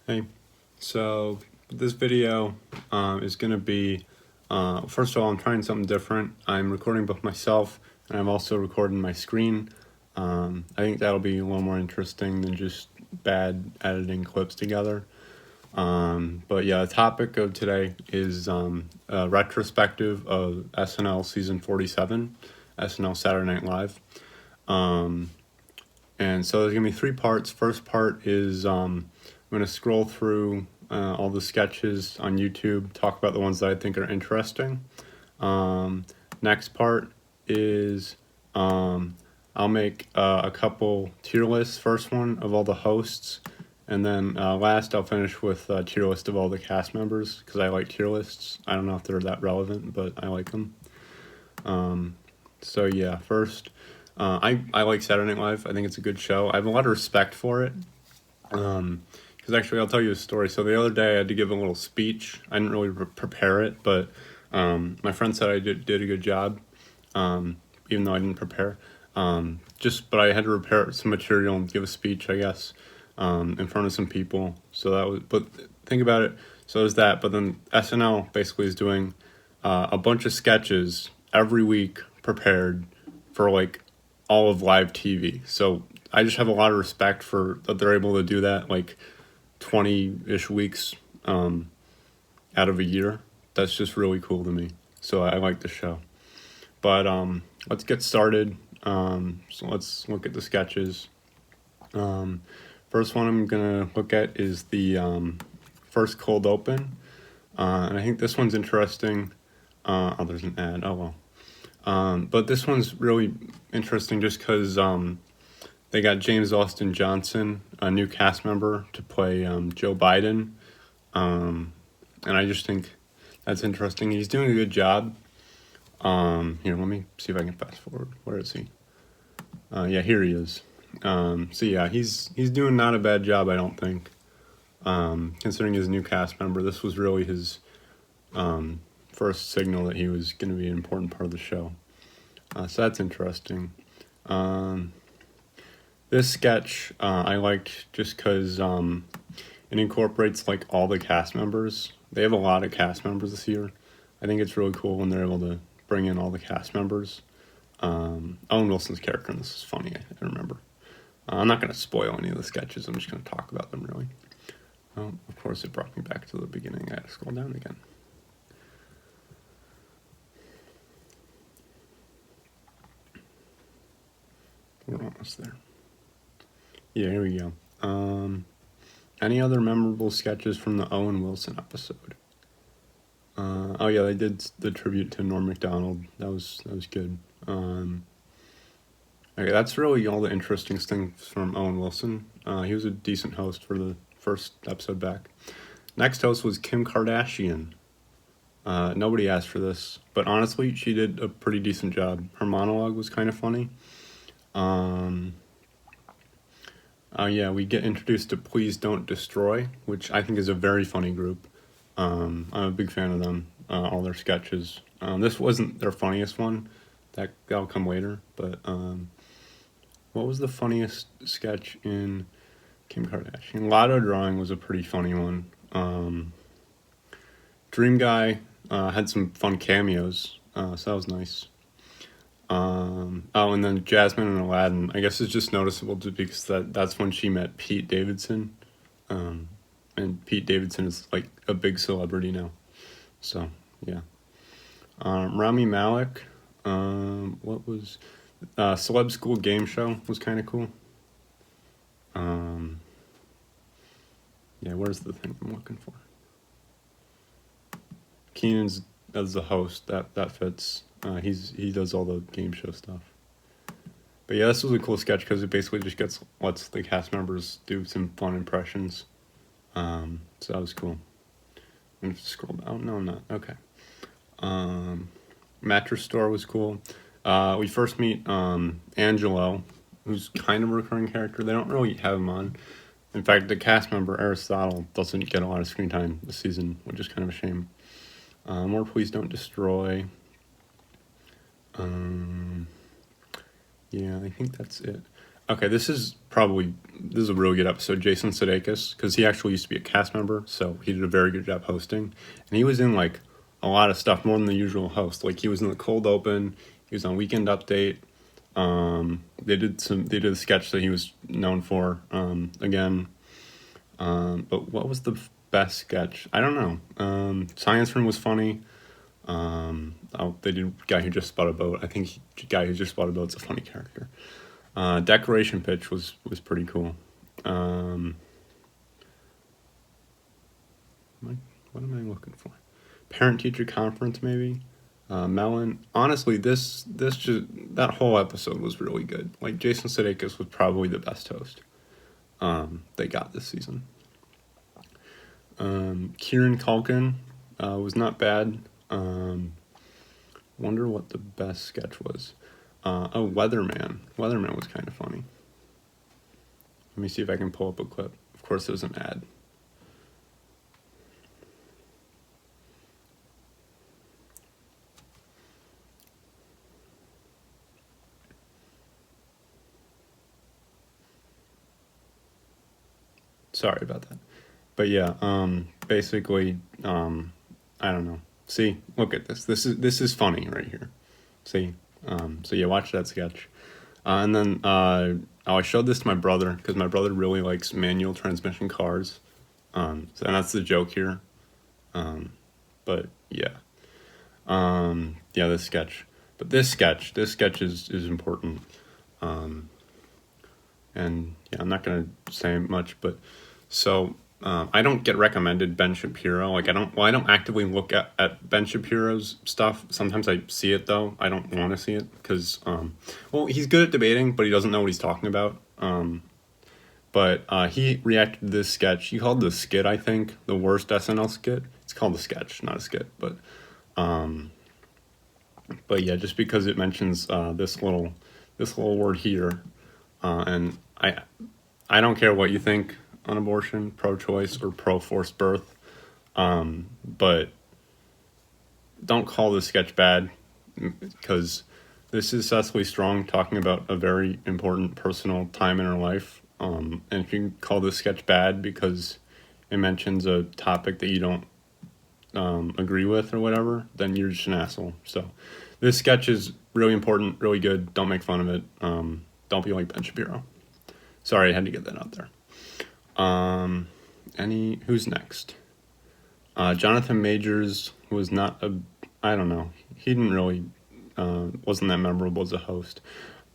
Hey, so this video is going to be, first of all, I'm trying something different. I'm recording both myself and I'm also recording my screen. I think that'll be a little more interesting than just bad editing clips together. But yeah, the topic of today is a retrospective of SNL season 47, SNL Saturday Night Live. And so there's going to be three parts. First part is I'm going to scroll through all the sketches on YouTube, talk about the ones that I think are interesting. Next part is I'll make a couple tier lists. First one of all the hosts, and then last I'll finish with a tier list of all the cast members because I like tier lists. I don't know if they're that relevant, but I like them. So yeah, first, I like Saturday Night Live. I think it's a good show. I have a lot of respect for it. Because actually, I'll tell you a story. So the other day, I had to give a little speech. I didn't really prepare it, but my friend said I did a good job, even though I didn't prepare. But I had to prepare some material and give a speech, I guess, in front of some people. So that was. But think about it. So there's that. But then SNL basically is doing a bunch of sketches every week, prepared for like all of live TV. So I just have a lot of respect for that they're able to do that like 20-ish weeks out of a year. That's just really cool to me. So I like the show. But let's get started. So let's look at the sketches. First one I'm going to look at is the first cold open. And I think this one's interesting. There's an ad. Oh, well. But this one's really interesting just because they got James Austin Johnson, a new cast member, to play Joe Biden. And I just think that's interesting. He's doing a good job. Here, let me see if I can fast forward. Where is he? Yeah, here he is. So yeah, he's doing not a bad job, I don't think. Considering his new cast member, this was really his first signal that he was going to be an important part of the show. So that's interesting. This sketch I liked just because it incorporates like all the cast members. They have a lot of cast members this year. I think it's really cool when they're able to bring in all the cast members. Owen Wilson's character in this is funny, I remember. I'm not going to spoil any of the sketches. I'm just going to talk about them, really. Of course, it brought me back to the beginning. I had to scroll down again. We're almost there. Yeah, here we go. Any other memorable sketches from the Owen Wilson episode? Oh yeah, they did the tribute to Norm Macdonald. That was good. Okay, that's really all the interesting things from Owen Wilson. He was a decent host for the first episode back. Next host was Kim Kardashian. Nobody asked for this, but honestly, she did a pretty decent job. Her monologue was kind of funny. Yeah, we get introduced to Please Don't Destroy, which I think is a very funny group. I'm a big fan of them, all their sketches. This wasn't their funniest one. That'll come later, but what was the funniest sketch in Kim Kardashian? Lotto Drawing was a pretty funny one. Dream Guy had some fun cameos, so that was nice. And then Jasmine and Aladdin, I guess it's just noticeable because that's when she met Pete Davidson. And Pete Davidson is like a big celebrity now. So, yeah. Rami Malek, what was... Celeb School Game Show was kind of cool. Yeah, where's the thing I'm looking for? Keenan's as the host, that fits. He does all the game show stuff. But yeah, this was a cool sketch because it basically just lets the cast members do some fun impressions. So that was cool. I'm gonna scroll down. No, I'm not. Okay. Mattress Store was cool. We first meet Angelo, who's kind of a recurring character. They don't really have him on. In fact, the cast member Aristotle doesn't get a lot of screen time this season, which is kind of a shame. More Please Don't Destroy. Yeah, I think that's it. Okay, this is a really good episode. Jason Sudeikis, because he actually used to be a cast member, so he did a very good job hosting, and he was in like a lot of stuff more than the usual host. Like he was in the cold open, he was on Weekend Update. They did a sketch that he was known for. Again, but what was the best sketch? I don't know. Science Room was funny. They did Guy Who Just Bought a Boat. I think Guy Who Just Bought a Boat's a funny character. Decoration Pitch was pretty cool. What am I looking for? Parent Teacher Conference maybe. Melon. Honestly, that whole episode was really good. Like Jason Sudeikis was probably the best host they got this season. Kieran Culkin was not bad. Wonder what the best sketch was. Weatherman. Weatherman was kind of funny. Let me see if I can pull up a clip. Of course, there's an ad. Sorry about that. But yeah, basically, I don't know. See, look at this. This is funny right here. See, so yeah, watch that sketch. And then I showed this to my brother because my brother really likes manual transmission cars. And that's the joke here. But yeah, yeah, this sketch. But this sketch is important. And yeah, I'm not gonna say much, but so I don't get recommended Ben Shapiro. Like I don't actively look at Ben Shapiro's stuff. Sometimes I see it though. I don't want to see it because well, he's good at debating, but he doesn't know what he's talking about. But he reacted to this sketch. He called the skit, I think, the worst SNL skit. It's called the sketch, not a skit. But yeah, just because it mentions this little word here, and I don't care what you think on abortion, pro-choice, or pro-forced birth, but don't call this sketch bad, because this is Cecily Strong talking about a very important personal time in her life, and if you call this sketch bad because it mentions a topic that you don't agree with or whatever, then you're just an asshole. So this sketch is really important, really good. Don't make fun of it. Don't be like Ben Shapiro. Sorry, I had to get that out there. Who's next? Jonathan Majors was not I don't know. He didn't really, wasn't that memorable as a host.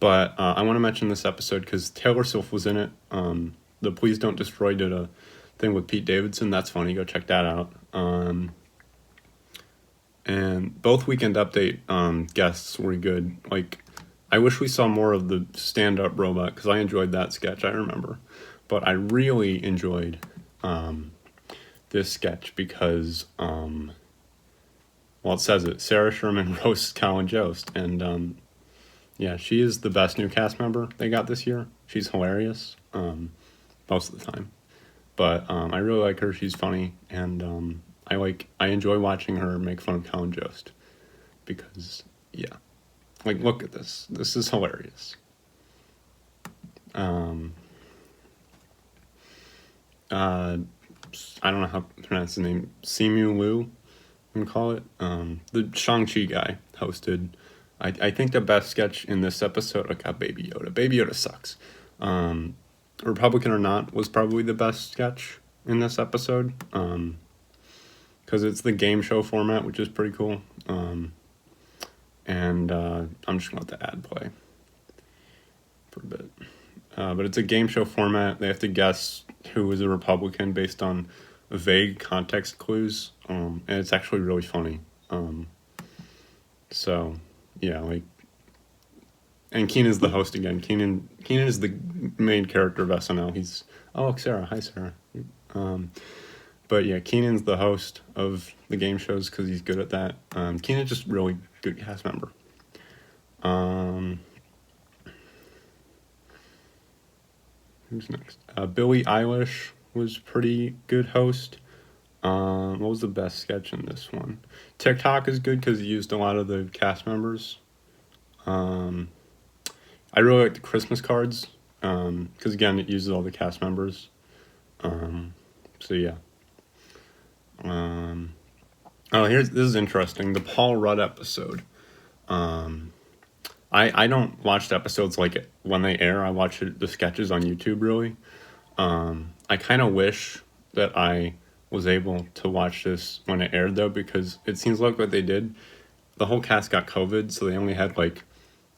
But I want to mention this episode because Taylor Swift was in it. The Please Don't Destroy did a thing with Pete Davidson. That's funny. Go check that out. And both Weekend Update guests were good. Like, I wish we saw more of the stand-up robot because I enjoyed that sketch, I remember. But I really enjoyed this sketch because, well, it says it. Sarah Sherman roasts Colin Jost. And, yeah, she is the best new cast member they got this year. She's hilarious most of the time. But I really like her. She's funny. And I enjoy watching her make fun of Colin Jost. Because, yeah. Like, look at this. This is hilarious. I don't know how to pronounce his name. Simu Liu, I'm gonna call it. The Shang-Chi guy hosted. I think the best sketch in this episode, got Baby Yoda. Baby Yoda sucks. Republican or Not was probably the best sketch in this episode. Because it's the game show format, which is pretty cool. And I'm just going to let the ad play for a bit. But it's a game show format. They have to guess who is a Republican based on vague context clues. And it's actually really funny. So, yeah, like... And Keenan's the host again. Keenan is the main character of SNL. He's... Oh, look, Sarah. Hi, Sarah. But yeah, Keenan's the host of the game shows because he's good at that. Keenan's just really good cast member. Who's next? Billie Eilish was pretty good host. What was the best sketch in this one? TikTok is good because he used a lot of the cast members. I really like the Christmas cards. because again, it uses all the cast members. So yeah. Oh, this is interesting. The Paul Rudd episode. I don't watch the episodes like when they air. I watch the sketches on YouTube, really. I kind of wish that I was able to watch this when it aired, though, because it seems like what they did, the whole cast got COVID, so they only had like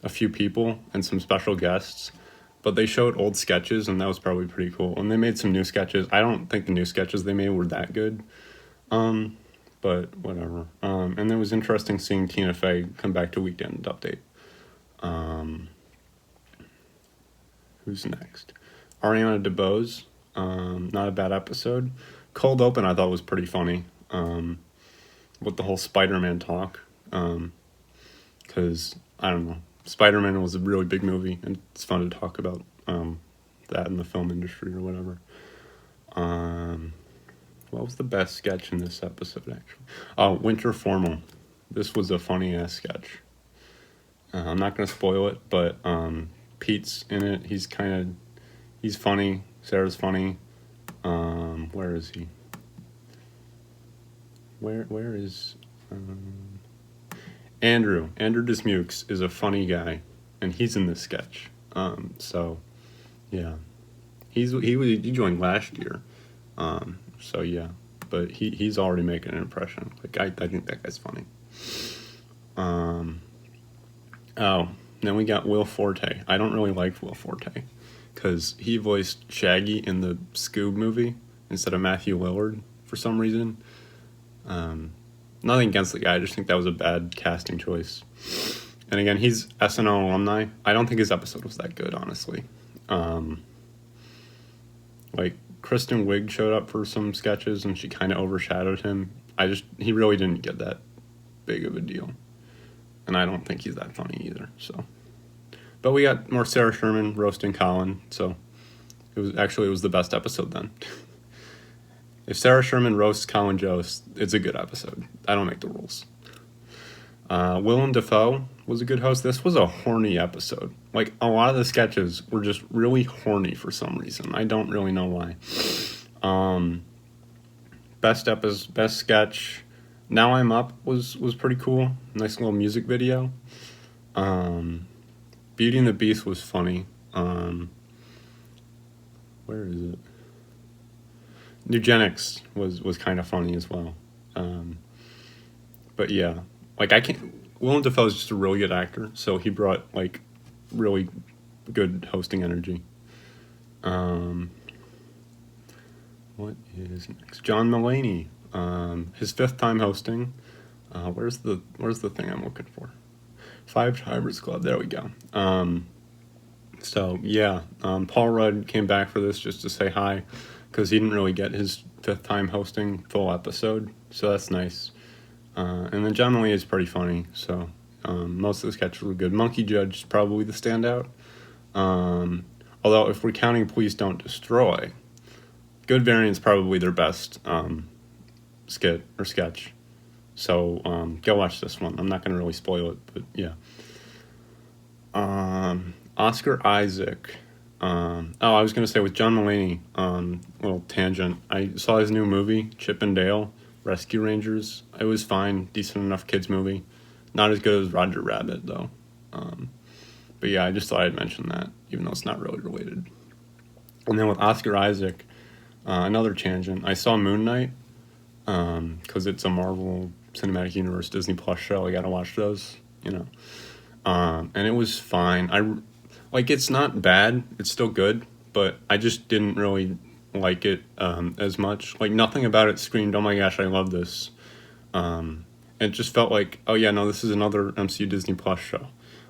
a few people and some special guests. But they showed old sketches, and that was probably pretty cool. And they made some new sketches. I don't think the new sketches they made were that good. But whatever. And it was interesting seeing Tina Fey come back to Weekend Update. Who's next? Ariana DeBose. Not a bad episode. Cold Open I thought was pretty funny. With the whole Spider-Man talk. Because, I don't know. Spider-Man was a really big movie, and it's fun to talk about that in the film industry or whatever. What was the best sketch in this episode, actually? Oh, Winter Formal. This was a funny-ass sketch. I'm not going to spoil it, but Pete's in it. He's funny. Sarah's funny. Where is he? Where is... Andrew Dismukes is a funny guy, and he's in this sketch. So, yeah. He joined last year. So yeah, but he's already making an impression. Like I think that guy's funny. Oh, then we got Will Forte. I don't really like Will Forte because he voiced Shaggy in the Scoob movie instead of Matthew Lillard for some reason. Nothing against the guy, I just think that was a bad casting choice. And again, he's SNL alumni. I don't think his episode was that good, honestly. Like, Kristen Wiig showed up for some sketches, and she kind of overshadowed him. He really didn't get that big of a deal. And I don't think he's that funny either, so. But we got more Sarah Sherman roasting Colin, so it was the best episode then. If Sarah Sherman roasts Colin Jost, it's a good episode. I don't make the rules. Willem Dafoe was a good host. This was a horny episode. Like, a lot of the sketches were just really horny for some reason. I don't really know why. Best sketch, Now I'm Up was pretty cool. Nice little music video. Beauty and the Beast was funny. Where is it? Eugenics was kind of funny as well. But yeah, like Willem Dafoe is just a really good actor, so he brought like really good hosting energy. What is next? John Mulaney, his 5th time hosting. Where's the thing I'm looking for? 5 Timers Club. There we go. So yeah, Paul Rudd came back for this just to say hi, because he didn't really get his 5th time hosting full episode, so that's nice. And then John Mulaney is pretty funny, so most of the sketches were good. Monkey Judge is probably the standout. Although if we're counting Please Don't Destroy, Good Variant's probably their best skit or sketch. So go watch this one. I'm not going to really spoil it, but yeah. Oscar Isaac. I was going to say with John Mulaney, little tangent. I saw his new movie, Chip and Dale Rescue Rangers. It was fine, decent enough kids movie. Not as good as Roger Rabbit, though. But yeah, I just thought I'd mention that, even though it's not really related. And then with Oscar Isaac, another tangent. I saw Moon Knight, because it's a Marvel Cinematic Universe Disney Plus show. I gotta watch those, and it was fine. It's not bad. It's still good, but I just didn't really like it as much. Like, nothing about it screamed, oh my gosh, I love this. It just felt like, oh yeah, no, this is another MCU Disney Plus show.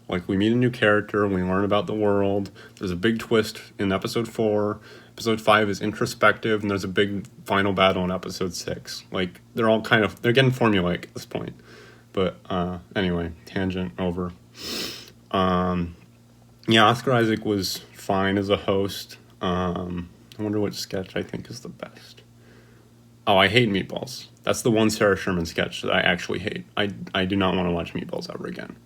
Like, we meet a new character, we learn about the world, there's a big twist in episode 4, episode 5 is introspective, and there's a big final battle in episode 6. Like, they're getting formulaic at this point. But, anyway, tangent over. Yeah, Oscar Isaac was fine as a host. I wonder which sketch I think is the best. Oh, I hate Meatballs. That's the one Sarah Sherman sketch that I actually hate. I do not want to watch Meatballs ever again.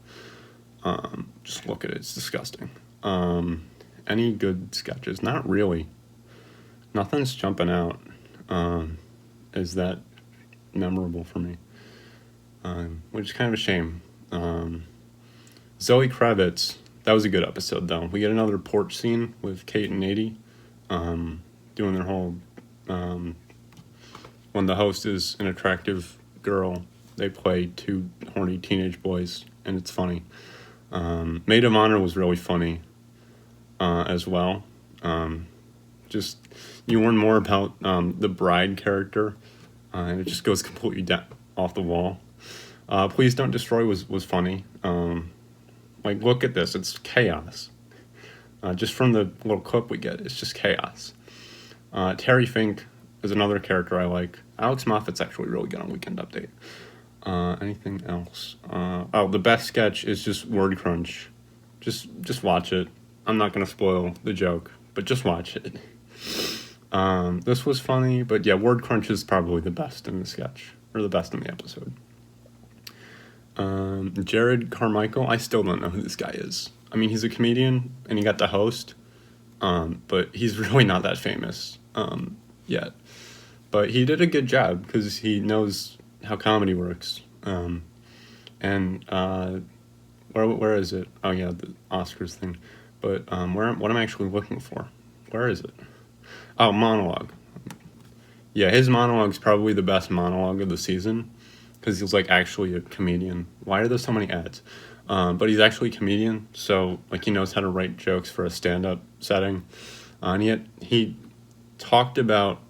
Just look at it. It's disgusting. And Any good sketches? Not really. Nothing's jumping out. Is that memorable for me? Which is kind of a shame. Zoe Kravitz. That was a good episode, though. We get another porch scene with Kate and Nady, doing their whole. When the host is an attractive girl, they play two horny teenage boys, and it's funny. Maid of Honor was really funny as well. Just you learn more about the bride character, and it just goes completely off the wall. Please Don't Destroy was funny. Like, look at this, it's chaos. Just from the little clip we get, it's just chaos. Terry Fink is another character I like. Alex Moffat's actually really good on Weekend Update. Anything else? The best sketch is just Word Crunch. Just watch it. I'm not going to spoil the joke, but just watch it. This was funny, but yeah, Word Crunch is probably the best in the sketch, or the best in the episode. Jared Carmichael, I still don't know who this guy is. I mean, he's a comedian, and he got to host, but he's really not that famous yet. But he did a good job, because he knows how comedy works. Where is it? Oh yeah, the Oscars thing. But what am I actually looking for? Where is it? Oh, monologue. Yeah, his monologue's probably the best monologue of the season, because he's like actually a comedian. Why are there so many ads? But he's actually a comedian, so like he knows how to write jokes for a stand-up setting. And yet he talked about.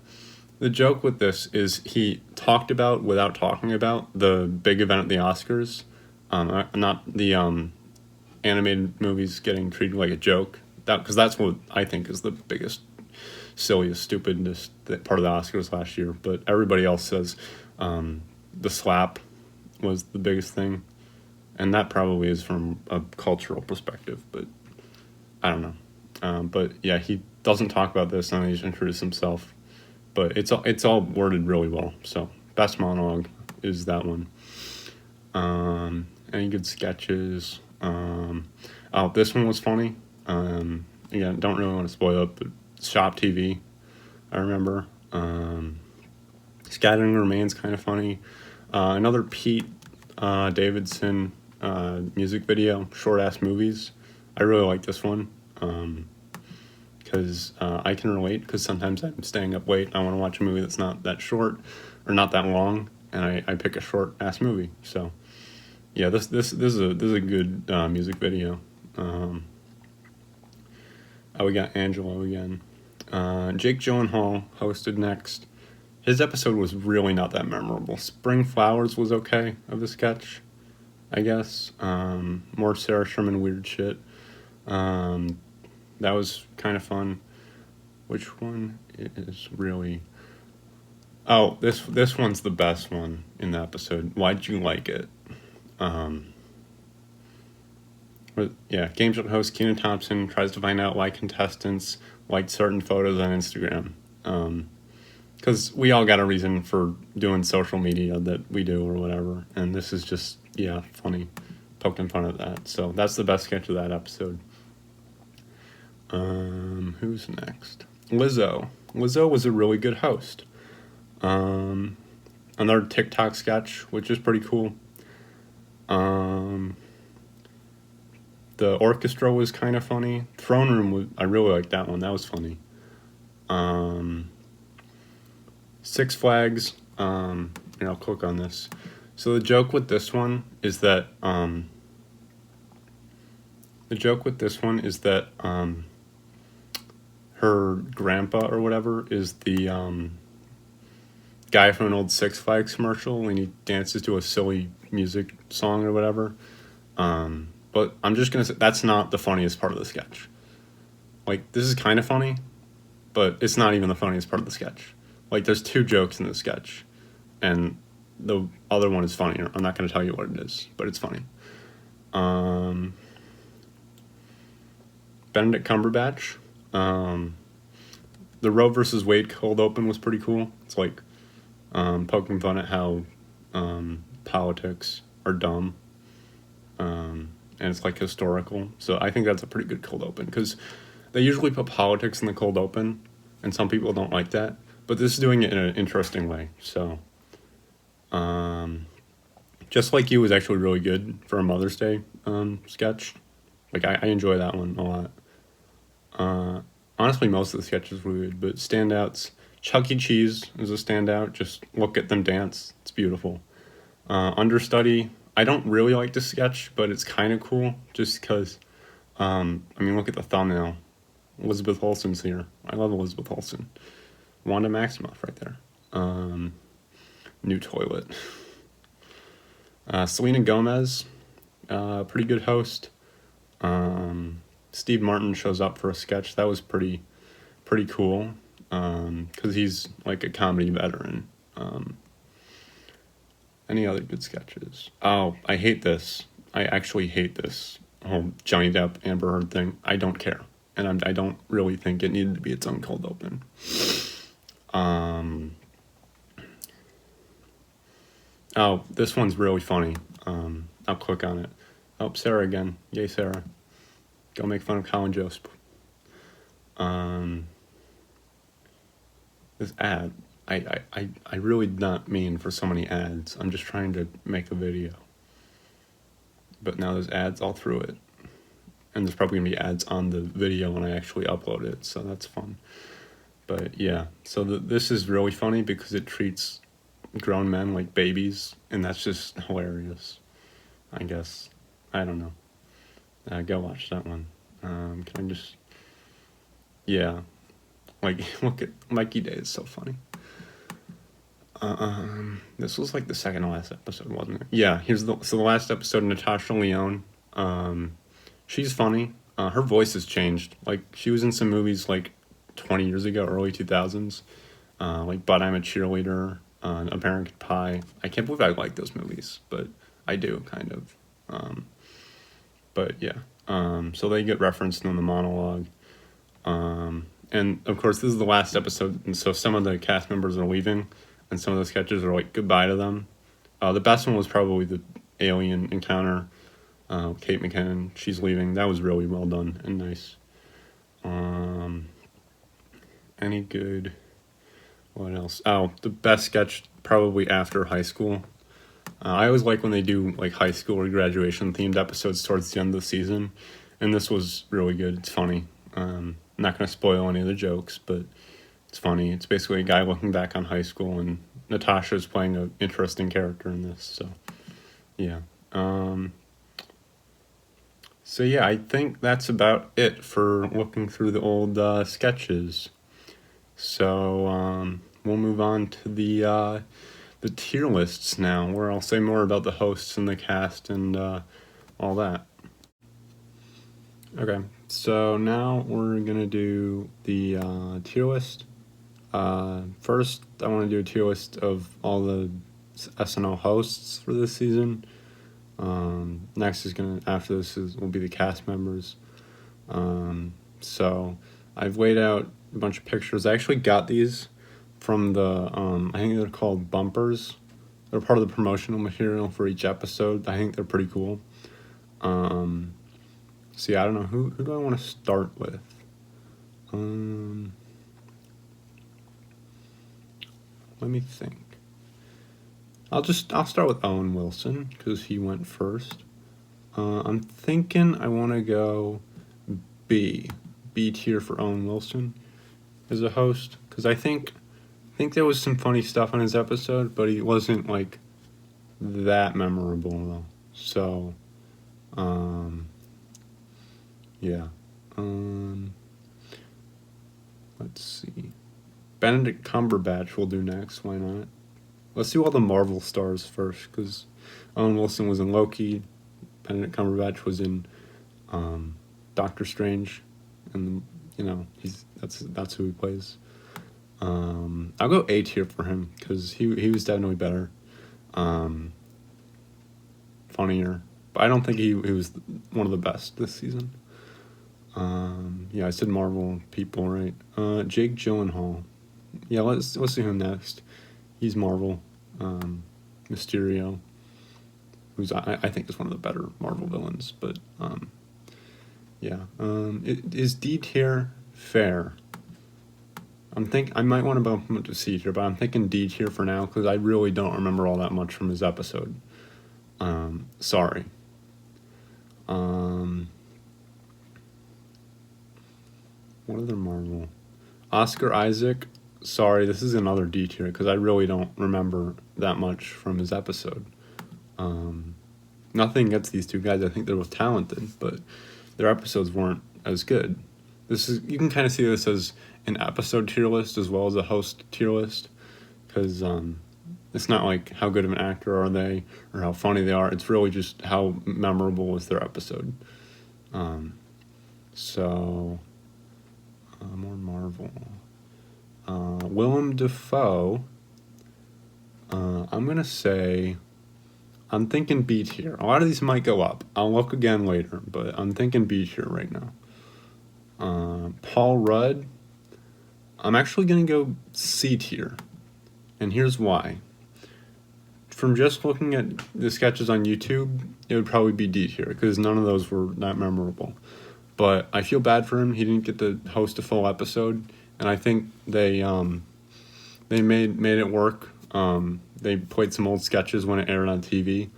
The joke with this is he talked about, without talking about, the big event at the Oscars. Not the animated movies getting treated like a joke. Because that's what I think is the biggest, silliest, stupidest part of the Oscars last year. But everybody else says the slap was the biggest thing. And that probably is from a cultural perspective. But I don't know. But yeah, he doesn't talk about this, and he's introduced himself. But it's all worded really well. So best monologue is that one. Any good sketches? This one was funny. Again, don't really want to spoil it, but Shop TV, I remember. Scattering Remains, kind of funny. Another Pete Davidson music video, Short Ass Movies. I really like this one. Because I can relate, because sometimes I'm staying up late. I want to watch a movie that's not that short or not that long, and I pick a short ass movie. So yeah, this is a good music video. We got Angelo again. Jake Gyllenhaal hosted next. His episode was really not that memorable. Spring Flowers was okay of the sketch, I guess. More Sarah Sherman weird shit. That was kind of fun. Which one is really... Oh, this one's the best one in the episode. Why'd you like it? Game show host Kenan Thompson tries to find out why contestants liked certain photos on Instagram. Because we all got a reason for doing social media that we do or whatever. And this is just, funny. Poking fun at that. So that's the best sketch of that episode. Who's next? Lizzo. Lizzo was a really good host. Another TikTok sketch, which is pretty cool. The orchestra was kind of funny. Throne Room, I really liked that one. That was funny. Six Flags. I'll click on this. So the joke with this one is that her grandpa or whatever is the guy from an old Six Flags commercial when he dances to a silly music song or whatever. But I'm just going to say that's not the funniest part of the sketch. Like, this is kind of funny, but it's not even the funniest part of the sketch. Like, there's two jokes in the sketch, and the other one is funnier. I'm not going to tell you what it is, but it's funny. Benedict Cumberbatch. The Roe versus Wade cold open was pretty cool. It's like poking fun at how politics are dumb. And it's like historical. So I think that's a pretty good cold open, because They usually put politics in the cold open, and some people don't like that. But this is doing it in an interesting way. So, Just Like You was actually really good for a Mother's Day sketch. Like, I enjoy that one a lot. Honestly, most of the sketches were good, but standouts. Chuck E. Cheese is a standout. Just look at them dance. It's beautiful. Understudy. I don't really like the sketch, but it's kind of cool just because, look at the thumbnail. Elizabeth Olsen's here. I love Elizabeth Olsen. Wanda Maximoff right there. New toilet. Selena Gomez, pretty good host. Steve Martin shows up for a sketch. That was pretty cool, because he's like a comedy veteran. Any other good sketches? Oh, I hate this. I actually hate this whole Johnny Depp Amber Heard thing. I don't care, and I don't really think it needed to be its own cold open. Oh, this one's really funny. I'll click on it. Oh, Sarah again. Yay, Sarah. Go make fun of Colin Jost. This ad. I really did not mean for so many ads. I'm just trying to make a video. But now there's ads all through it. And there's probably going to be ads on the video when I actually upload it, so that's fun. But yeah, so this is really funny because it treats grown men like babies, and that's just hilarious, I guess. I don't know. Go watch that one. Can I just... Yeah. Like, look at Mikey Day, it's so funny. This was like the second to last episode, wasn't it? Yeah, the last episode, Natasha Lyonne. She's funny. Her voice has changed. Like, she was in some movies like 20 years ago, early 2000s. Like But I'm a Cheerleader, American Pie. I can't believe I like those movies, but I do, kind of. But yeah. So they get referenced in the monologue. And of course, this is the last episode, and so some of the cast members are leaving, and some of the sketches are like goodbye to them. The best one was probably the alien encounter. Kate McKinnon, she's leaving. That was really well done and nice. Any good... What else? Oh, the best sketch probably after high school. I always like when they do like high school or graduation themed episodes towards the end of the season, and this was really good. It's funny. I'm not going to spoil any of the jokes, but it's funny. It's basically a guy looking back on high school, and Natasha's playing an interesting character in this. So, yeah. So yeah, I think that's about it for looking through the old sketches. So we'll move on to the tier lists now, where I'll say more about the hosts and the cast and all that. Okay, so now we're gonna do the tier list. First, I want to do a tier list of all the SNL hosts for this season. Next after this will be the cast members. So I've laid out a bunch of pictures. I actually got these from the, I think they're called bumpers. They're part of the promotional material for each episode. I think they're pretty cool. So yeah, I don't know, who do I want to start with? Let me think. I'll start with Owen Wilson, because he went first. I'm thinking I want to go B tier for Owen Wilson as a host, because I think there was some funny stuff on his episode, but he wasn't like that memorable though. So, yeah. Let's see. Benedict Cumberbatch we'll do next. Why not? Let's do all the Marvel stars first, because Owen Wilson was in Loki. Benedict Cumberbatch was in Doctor Strange, and that's who he plays. I'll go A tier for him, because he was definitely better, funnier, but I don't think he was one of the best this season. Yeah, I said Marvel people, right? Jake Gyllenhaal. Yeah, let's see him next. He's Marvel. Mysterio, who's I think is one of the better Marvel villains, but Yeah. Is D tier fair? I might want to bump him up to C tier, but I'm thinking D tier for now because I really don't remember all that much from his episode. Sorry. What other Marvel? Oscar Isaac. Sorry, this is another D tier because I really don't remember that much from his episode. Nothing against these two guys. I think they're both talented, but their episodes weren't as good. You can kind of see this as an episode tier list as well as a host tier list because it's not like how good of an actor are they or how funny they are. It's really just how memorable was their episode. More Marvel. Willem Dafoe. I'm gonna say. I'm thinking B tier. A lot of these might go up. I'll look again later, but I'm thinking B tier right now. Paul Rudd. I'm actually gonna go C tier, and here's why. From just looking at the sketches on YouTube, it would probably be D tier because none of those were that memorable. But I feel bad for him. He didn't get to host a full episode, and I think they made it work. They played some old sketches when it aired on TV,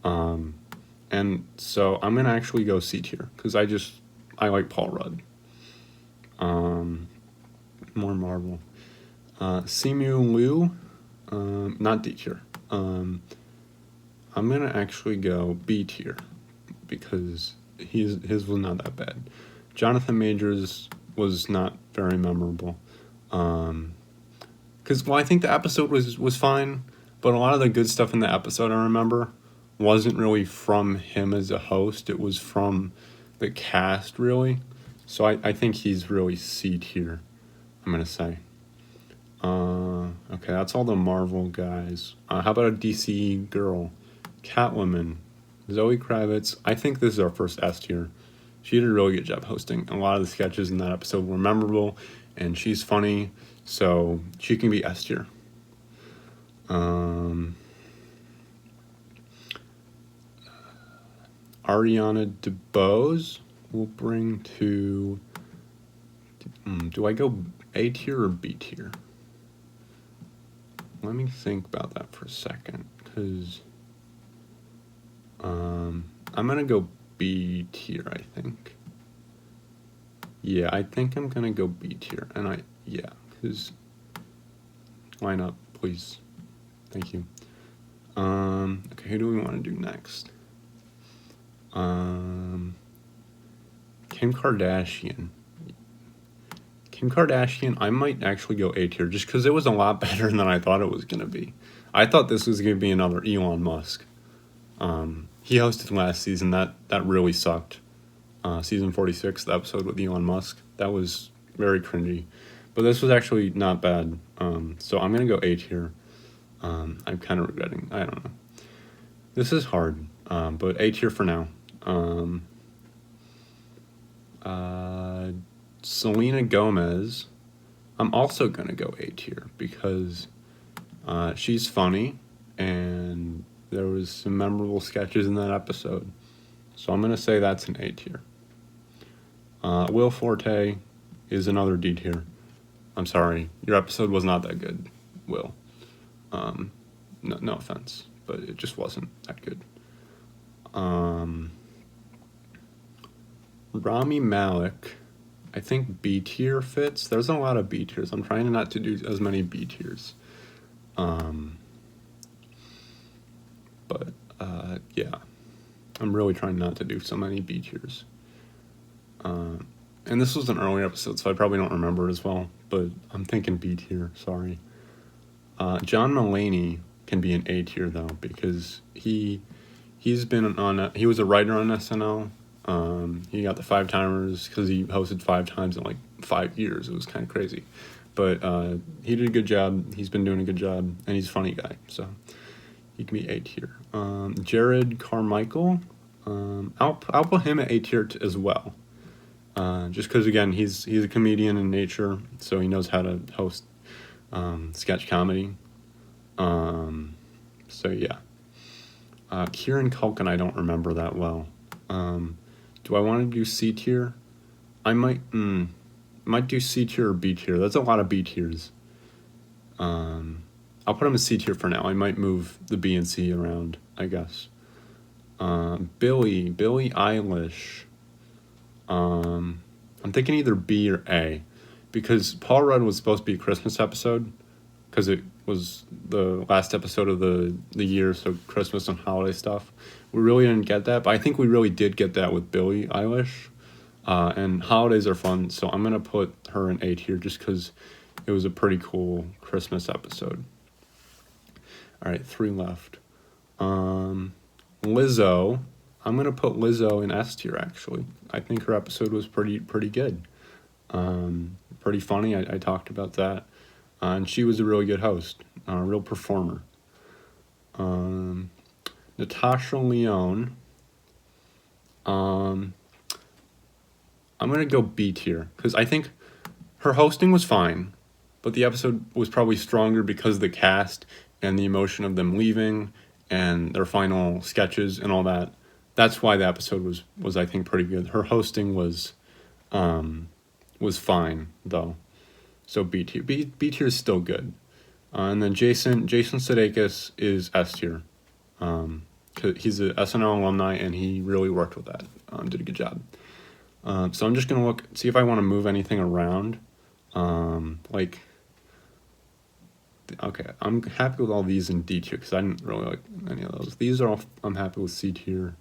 and so I'm gonna actually go C tier because I like Paul Rudd. More Marvel. Simu Liu, not D tier. I'm gonna actually go B tier because his was not that bad. Jonathan Majors was not very memorable. Because I think the episode was fine, but a lot of the good stuff in the episode I remember wasn't really from him as a host. It was from the cast, really. So I think he's really C tier, I'm gonna say. Okay, that's all the Marvel guys. How about a DC girl? Catwoman. Zoe Kravitz. I think this is our first S tier. She did a really good job hosting. A lot of the sketches in that episode were memorable, and she's funny, so she can be S tier. Ariana DeBose will bring to... do I go A tier or B tier? Let me think about that for a second, because I'm going to go B tier, I think. Yeah, I think I'm going to go B tier, and because why not, please? Thank you. Okay, who do we want to do next? Kim Kardashian. Kim Kardashian, I might actually go A tier just because it was a lot better than I thought it was going to be. I thought this was going to be another Elon Musk. He hosted last season. That really sucked. Season 46, the episode with Elon Musk. That was very cringy. But this was actually not bad. So I'm going to go A tier. I'm kind of regretting. I don't know. This is hard. But A tier for now. Selena Gomez, I'm also going to go A tier because she's funny and there was some memorable sketches in that episode. So I'm going to say that's an A tier. Will Forte is another D tier. I'm sorry, your episode was not that good, Will. No offense, but it just wasn't that good. Rami Malek, I think B tier fits. There's a lot of B tiers. I'm trying not to do as many B tiers. Yeah, I'm really trying not to do so many B tiers. And this was an earlier episode, so I probably don't remember it as well, but I'm thinking B tier, sorry. John Mulaney can be an A tier though, because he's been he was a writer on SNL. He got the 5-timers because he hosted 5 times in like 5 years. It was kind of crazy, but he did a good job. He's been doing a good job, and he's a funny guy, so he can be A tier. Jared Carmichael, I'll put him at A tier as well. Just because again he's a comedian in nature, so he knows how to host sketch comedy. So yeah. Kieran Culkin I don't remember that well. Do Do I want to do C tier? I might do C tier or B tier. That's a lot of B tiers. I'll put him in C tier for now. I might move the B and C around, I guess. Billie Eilish. I'm thinking either B or A, because Paul Rudd was supposed to be a Christmas episode, because it was the last episode of the year, so Christmas and holiday stuff. We really didn't get that, but I think we really did get that with Billie Eilish. And holidays are fun, so I'm gonna put her in A tier just because it was a pretty cool Christmas episode. All right, 3 left. Lizzo. I'm gonna put Lizzo in S tier. Actually, I think her episode was pretty good. Pretty funny. I talked about that, and she was a really good host, a real performer. Natasha Lyonne. I'm gonna go B tier because I think her hosting was fine, but the episode was probably stronger because of the cast and the emotion of them leaving and their final sketches and all that. That's why the episode was I think pretty good. Her hosting was fine though, so B tier. B tier is still good. And then Jason Sudeikis is S tier. He's a SNL alumni and he really worked with that. Did a good job. So I'm just gonna see if I want to move anything around. Okay, I'm happy with all these in D tier because I didn't really like any of those. These are all I'm happy with C tier.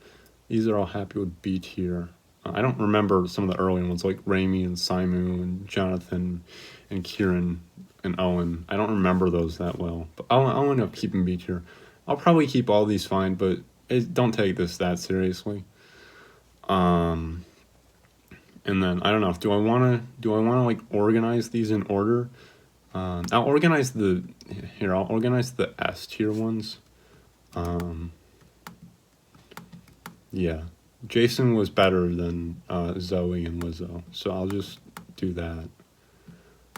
These are all happy with B tier. I don't remember some of the early ones like Raimi and Simu and Jonathan and Kieran and Owen. I don't remember those that well, but I'll end up keeping B tier. I'll probably keep all these fine, but don't take this that seriously. And then I don't know. Do I want to like organize these in order? I'll organize the S tier ones. Yeah, Jason was better than Zoe and Lizzo, so I'll just do that.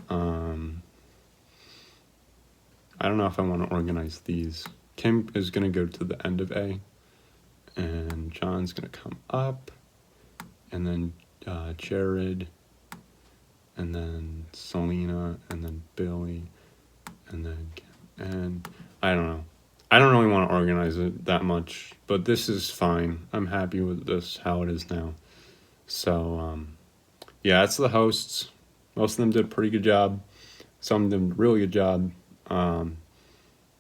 I don't know if I want to organize these. Kim is gonna go to the end of A, and John's gonna come up, and then Jared, and then Selena, and then Billy, and I don't know. I don't really want to organize it that much, but this is fine. I'm happy with this, how it is now. So, yeah, that's the hosts. Most of them did a pretty good job. Some of them did a really good job.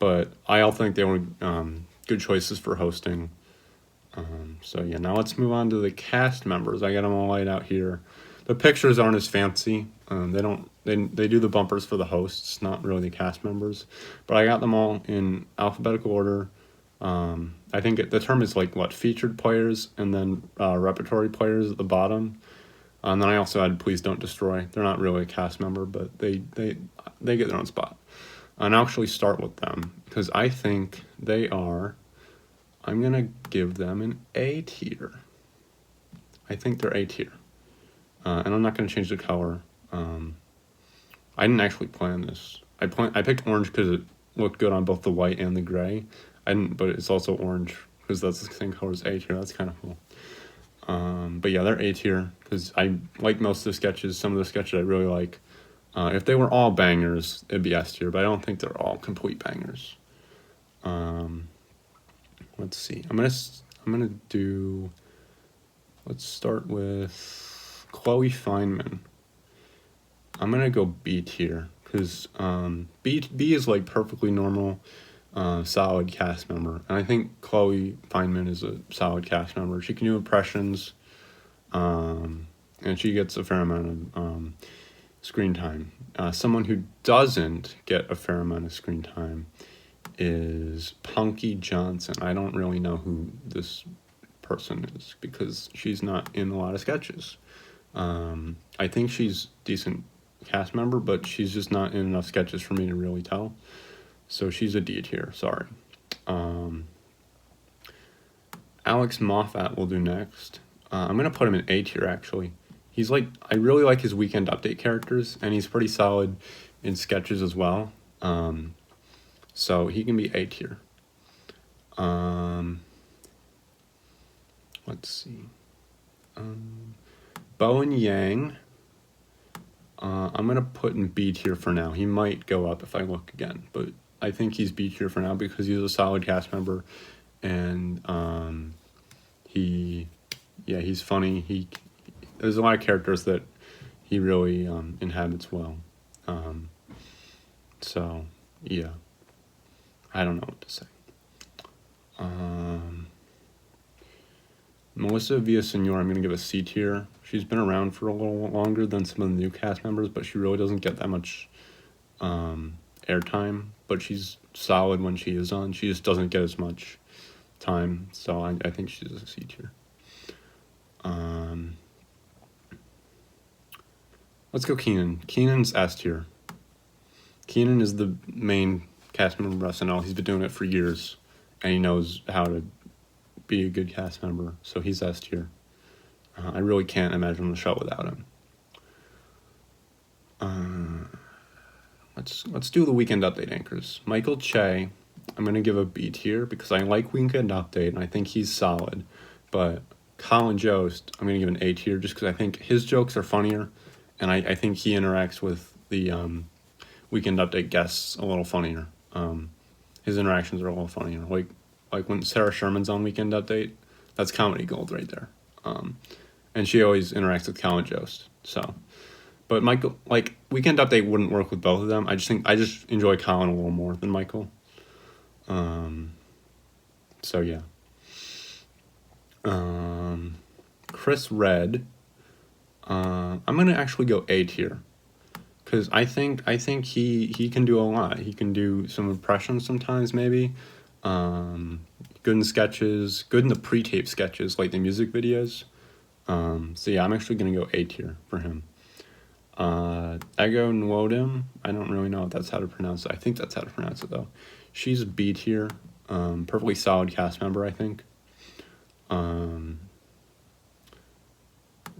But I all think they were good choices for hosting. So, yeah, now let's move on to the cast members. I got them all laid out here. The pictures aren't as fancy. They do the bumpers for the hosts, not really the cast members. But I got them all in alphabetical order. I think the term is featured players and then repertory players at the bottom. And then I also had Please Don't Destroy. They're not really a cast member, but they get their own spot. And I'll actually start with them because I think they are. I'm gonna give them an A tier. I think they're A tier. And I'm not going to change the color. I didn't actually plan this. I picked orange because it looked good on both the white and the gray. But it's also orange because that's the same color as A tier. That's kind of cool. But yeah, they're A tier because I like most of the sketches. Some of the sketches I really like. If they were all bangers, it'd be S tier. But I don't think they're all complete bangers. Let's see. I'm gonna do. Let's start with Chloe Fineman. I'm gonna go B tier because B is perfectly normal, solid cast member, and I think Chloe Fineman is a solid cast member. She can do impressions, and she gets a fair amount of screen time. Someone who doesn't get a fair amount of screen time is Punky Johnson. I don't really know who this person is because she's not in a lot of sketches. I think she's decent cast member, but she's just not in enough sketches for me to really tell. So she's a D tier, sorry. Alex Moffat will do next. I'm going to put him in A tier, actually. I really like his Weekend Update characters, and he's pretty solid in sketches as well. So he can be A tier. Let's see. Bowen Yang, I'm going to put in B tier for now. He might go up if I look again, but I think he's B tier for now because he's a solid cast member, and he's funny. There's a lot of characters that he really inhabits well. So, yeah. I don't know what to say. Melissa Villaseñor, I'm going to give a C tier. She's been around for a little longer than some of the new cast members, but she really doesn't get that much airtime. But she's solid when she is on. She just doesn't get as much time, so I think she's a C tier. Let's go Keenan. Keenan's S tier. Keenan is the main cast member of SNL. He's been doing it for years, and he knows how to be a good cast member, so he's S tier. I really can't imagine the show without him. Let's do the Weekend Update anchors. Michael Che, I'm going to give a B tier because I like Weekend Update, and I think he's solid. But Colin Jost, I'm going to give an A tier just because I think his jokes are funnier, and I think he interacts with the Weekend Update guests a little funnier. His interactions are a little funnier. Like when Sarah Sherman's on Weekend Update, that's comedy gold right there. And she always interacts with Colin Jost. So, but Michael, like Weekend Update wouldn't work with both of them. I just enjoy Colin a little more than Michael. So yeah. Chris Red, I'm gonna actually go A tier. Because I think he can do a lot. He can do some impressions sometimes, maybe. Good in sketches. Good in the pre-tape sketches, like the music videos. So yeah, I'm actually going to go A tier for him. Ego Nwodim, I don't really know if that's how to pronounce it. I think that's how to pronounce it, though. She's B tier. Perfectly solid cast member, I think. And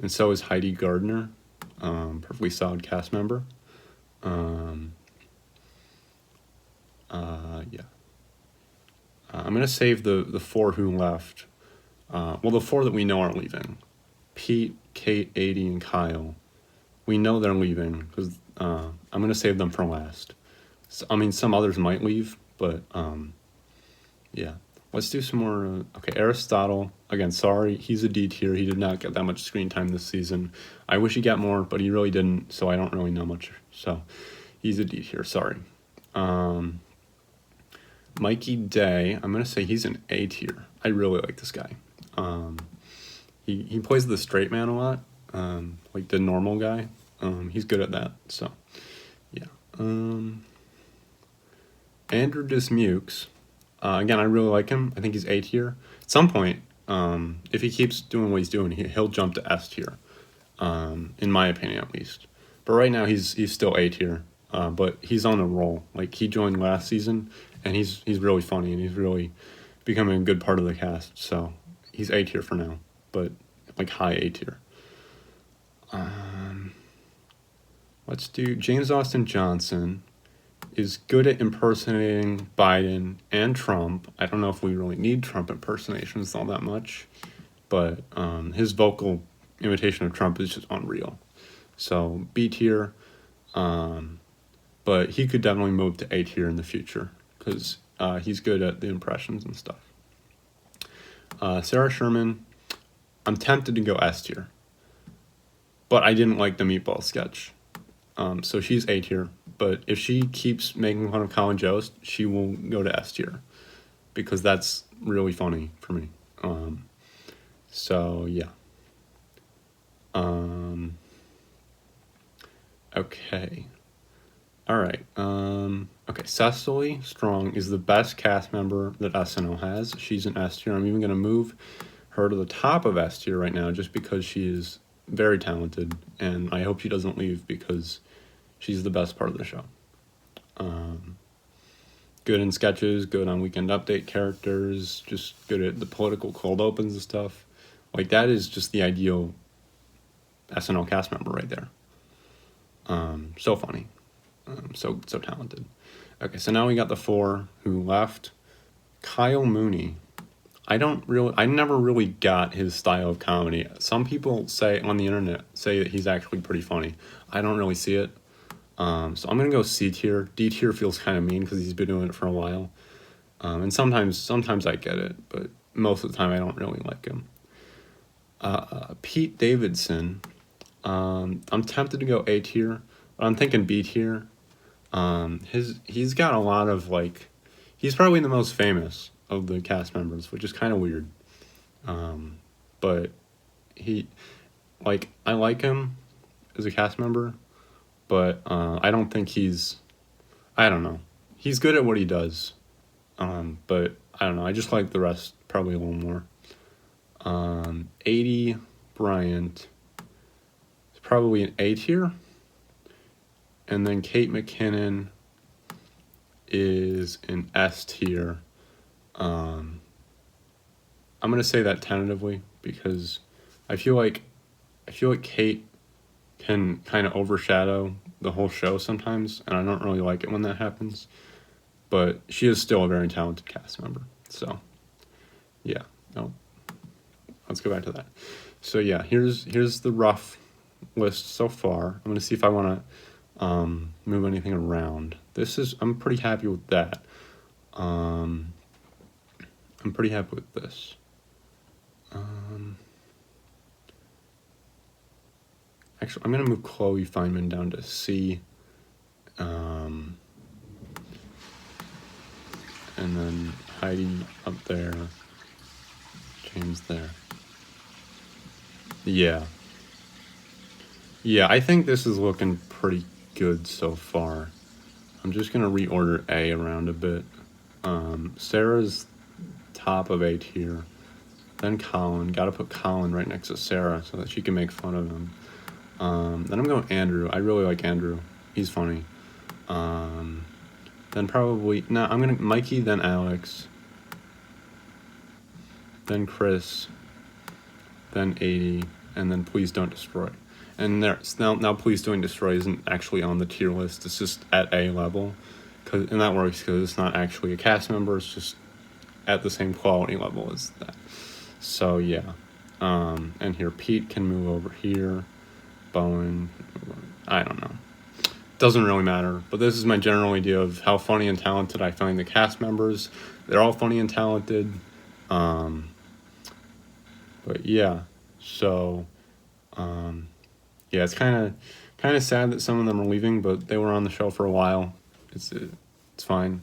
so is Heidi Gardner. Perfectly solid cast member. Yeah. I'm going to save the four who left. The four that we know are leaving. Pete, Kate, Adie, and Kyle. We know they're leaving because I'm going to save them for last. So, I mean, some others might leave, but yeah. Let's do some more. Okay, Aristotle. Again, sorry, he's a D tier. He did not get that much screen time this season. I wish he got more, but he really didn't, so I don't really know much. So he's a D tier, sorry. Mikey Day, I'm going to say he's an A tier. I really like this guy. He plays the straight man a lot, like the normal guy. He's good at that, so yeah. Andrew Dismukes, again, I really like him. I think he's A tier. At some point, if he keeps doing what he's doing, he'll jump to S tier, in my opinion at least. But right now, he's still A tier. But he's on a roll. Like, he joined last season, and he's really funny, and he's really becoming a good part of the cast. So he's A tier for now, but like high A tier. Let's do James Austin Johnson. Is good at impersonating Biden and Trump. I don't know if we really need Trump impersonations all that much, but his vocal imitation of Trump is just unreal. So B tier. But he could definitely move to A tier in the future because he's good at the impressions and stuff. Sarah Sherman, I'm tempted to go S tier, but I didn't like the meatball sketch. So she's A tier, but if she keeps making fun of Colin Jost, she will go to S tier because that's really funny for me. So yeah. Okay. All right. Okay. Cecily Strong is the best cast member that SNL has. She's an S tier. I'm even going to move her to the top of S tier right now just because she is very talented, and I hope she doesn't leave because she's the best part of the show. Good in sketches, good on Weekend Update characters, just good at the political cold opens and stuff. Like, that is just the ideal SNL cast member right there. So funny. So talented. Okay, so now we got the four who left. Kyle Mooney. I never really got his style of comedy. Some people say on the internet say that he's actually pretty funny. I don't really see it. So I'm gonna go C tier. D tier feels kind of mean because he's been doing it for a while. And sometimes I get it, but most of the time I don't really like him. Pete Davidson. I'm tempted to go A tier, but I'm thinking B tier. He's got a lot of like, he's probably the most famous of the cast members, which is kind of weird. But I like him as a cast member, but I don't think I don't know. He's good at what he does, but I don't know. I just like the rest probably a little more. 80 Bryant is probably an A tier. And then Kate McKinnon is an S tier. I'm gonna say that tentatively because I feel like Kate can kind of overshadow the whole show sometimes, and I don't really like it when that happens. But she is still a very talented cast member. So, yeah. No, let's go back to that. So yeah, here's the rough list so far. I'm gonna see if I want to move anything around. I'm pretty happy with that. I'm pretty happy with this. Actually, I'm gonna move Chloe Fineman down to C. And then Heidi up there. James there. Yeah. Yeah, I think this is looking pretty good so far. I'm just gonna reorder A around a bit. Sarah's top of A tier. Then Colin. Gotta put Colin right next to Sarah so that she can make fun of him. Then I'm going Andrew. I really like Andrew. He's funny. Then probably... No, I'm gonna... Mikey, then Alex. Then Chris. Then 80. And then Please Don't Destroy. And now Please Don't Destroy isn't actually on the tier list. It's just at A level. And that works because it's not actually a cast member. It's just at the same quality level as that. So, yeah. And here, Pete can move over here. Bowen. I don't know. Doesn't really matter. But this is my general idea of how funny and talented I find the cast members. They're all funny and talented. But, yeah. So, yeah, it's kind of sad that some of them are leaving, but they were on the show for a while. It's fine.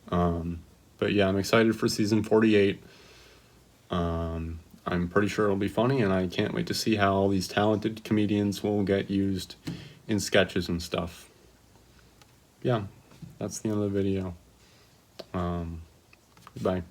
But yeah, I'm excited for season 48. I'm pretty sure it'll be funny, and I can't wait to see how all these talented comedians will get used in sketches and stuff. Yeah, that's the end of the video. Goodbye.